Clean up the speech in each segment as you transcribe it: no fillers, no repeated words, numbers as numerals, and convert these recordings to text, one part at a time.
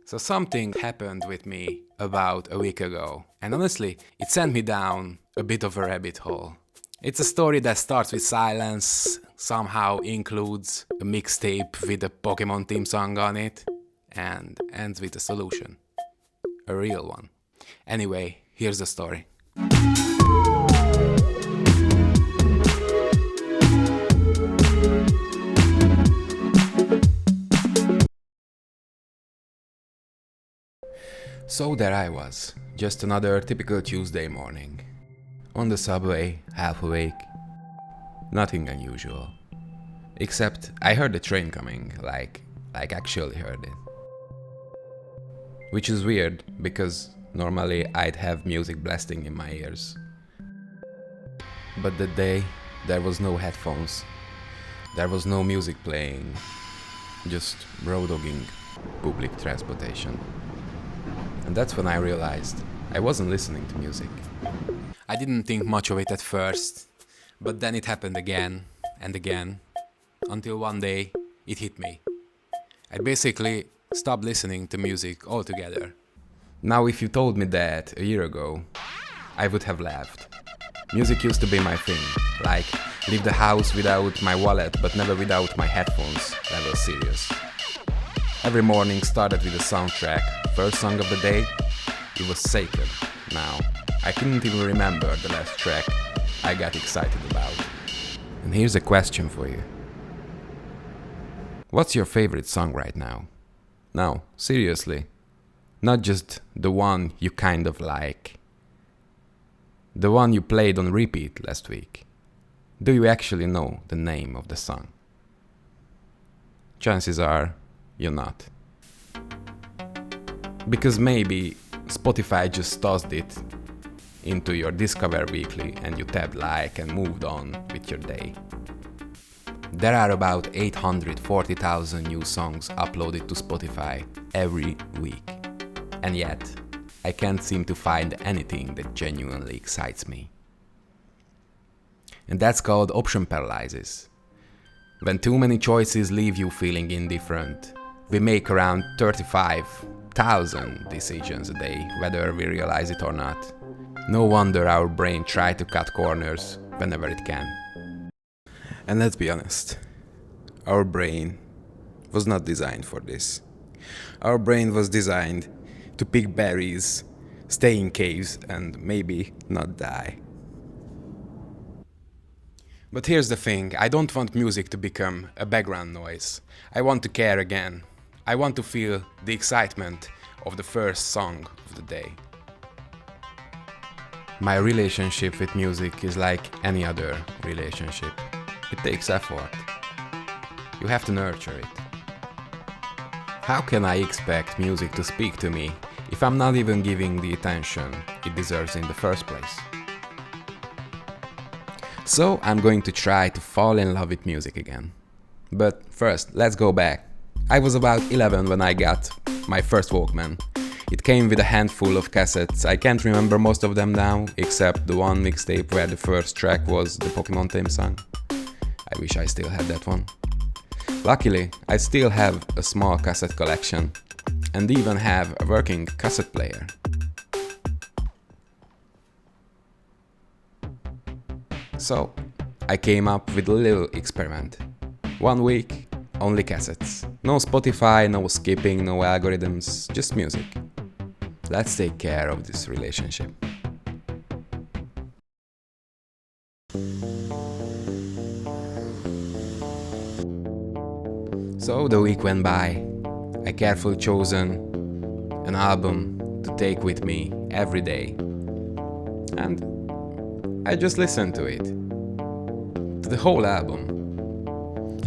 So something happened with me about a week ago, and honestly, it sent me down a bit of a rabbit hole. It's a story that starts with silence, somehow includes a mixtape with a Pokemon theme song on it, and ends with a solution. A real one. Anyway, here's the story. So there I was, just another typical Tuesday morning. On the subway, half awake. Nothing unusual. Except I heard the train coming, like actually heard it. Which is weird, because normally I'd have music blasting in my ears. But that day, there was no headphones. There was no music playing. Just road dogging public transportation. And that's when I realized I wasn't listening to music. I didn't think much of it at first, but then it happened again and again, until one day it hit me. I basically stopped listening to music altogether. Now if you told me that a year ago, I would have laughed. Music used to be my thing, like leave the house without my wallet but never without my headphones level serious. Every morning started with a soundtrack. First song of the day, it was sacred. Now, I couldn't even remember the last track I got excited about. And here's a question for you. What's your favorite song right now? No, seriously. Not just the one you kind of like. The one you played on repeat last week. Do you actually know the name of the song? Chances are you're not. Because maybe Spotify just tossed it into your Discover Weekly and you tapped like and moved on with your day. There are about 840,000 new songs uploaded to Spotify every week. And yet, I can't seem to find anything that genuinely excites me. And that's called option paralysis. When too many choices leave you feeling indifferent. We make around 35,000 decisions a day, whether we realize it or not. No wonder our brain tries to cut corners whenever it can. And let's be honest, our brain was not designed for this. Our brain was designed to pick berries, stay in caves, and maybe not die. But here's the thing, I don't want music to become a background noise. I want to care again. I want to feel the excitement of the first song of the day. My relationship with music is like any other relationship. It takes effort. You have to nurture it. How can I expect music to speak to me if I'm not even giving the attention it deserves in the first place? So I'm going to try to fall in love with music again. But first, let's go back. I was about 11 when I got my first Walkman. It came with a handful of cassettes. I can't remember most of them now, except the one mixtape where the first track was the Pokemon theme song. I wish I still had that one. Luckily, I still have a small cassette collection and even have a working cassette player. So, I came up with a little experiment. 1 week, only cassettes. No Spotify, no skipping, no algorithms, just music. Let's take care of this relationship. So the week went by. I carefully chosen an album to take with me every day. And I just listened to it. To the whole album.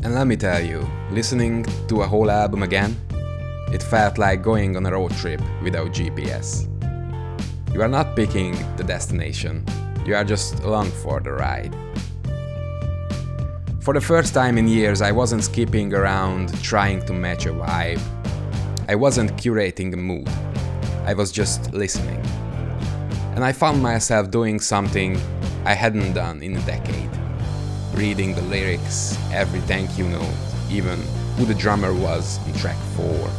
And let me tell you, listening to a whole album again, it felt like going on a road trip without GPS. You are not picking the destination, you are just along for the ride. For the first time in years, I wasn't skipping around trying to match a vibe. I wasn't curating a mood. I was just listening. And I found myself doing something I hadn't done in a decade. Reading the lyrics, every thank you note, even who the drummer was in track 4.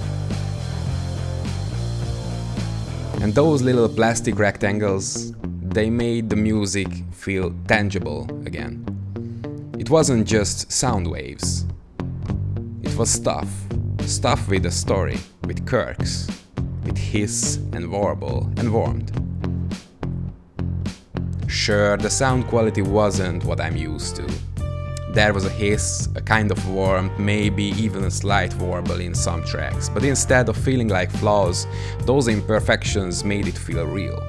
And those little plastic rectangles, they made the music feel tangible again. It wasn't just sound waves. It was stuff. Stuff with a story, with quirks, with hiss and warble and warmth. Sure, the sound quality wasn't what I'm used to. There was a hiss, a kind of warmth, maybe even a slight warble in some tracks, but instead of feeling like flaws, those imperfections made it feel real.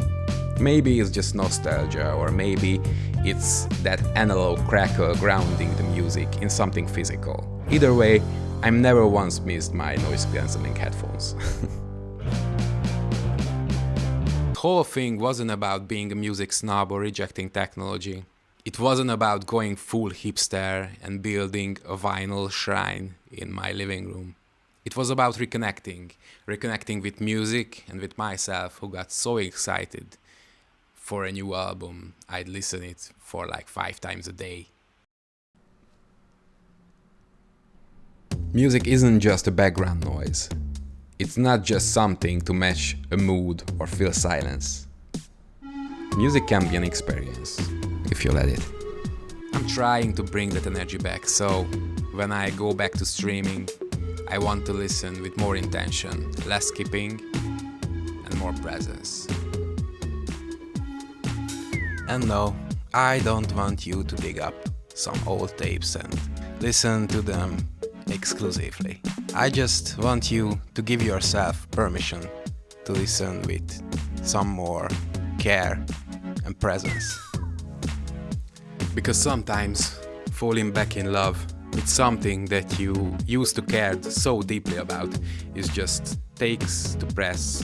Maybe it's just nostalgia, or maybe it's that analog crackle grounding the music in something physical. Either way, I've never once missed my noise-cancelling headphones. The whole thing wasn't about being a music snob or rejecting technology. It wasn't about going full hipster and building a vinyl shrine in my living room. It was about reconnecting with music and with myself, who got so excited for a new album, I'd listen it for like 5 times a day. Music isn't just a background noise. It's not just something to match a mood or fill silence. Music can be an experience, if you let it. I'm trying to bring that energy back, so when I go back to streaming, I want to listen with more intention, less skipping, and more presence. And no, I don't want you to dig up some old tapes and listen to them exclusively. I just want you to give yourself permission to listen with some more care and presence. Because sometimes falling back in love with something that you used to care so deeply about is just takes to press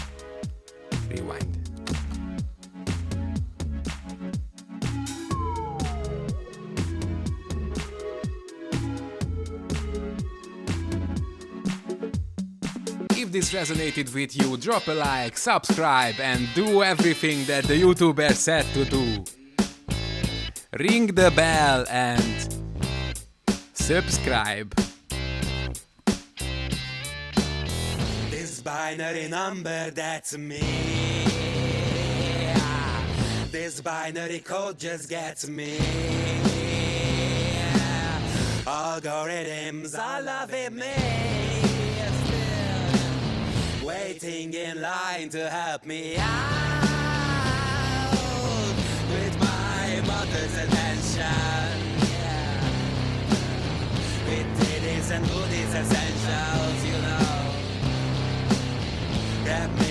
rewind. If this resonated with you, drop a like, subscribe, and do everything that the YouTuber said to do. Ring the bell and subscribe. This binary number, that's me. This binary code just gets me. Algorithms are loving me. Waiting in line to help me out with my mother's attention, with titties and booties essentials, you know. Grab me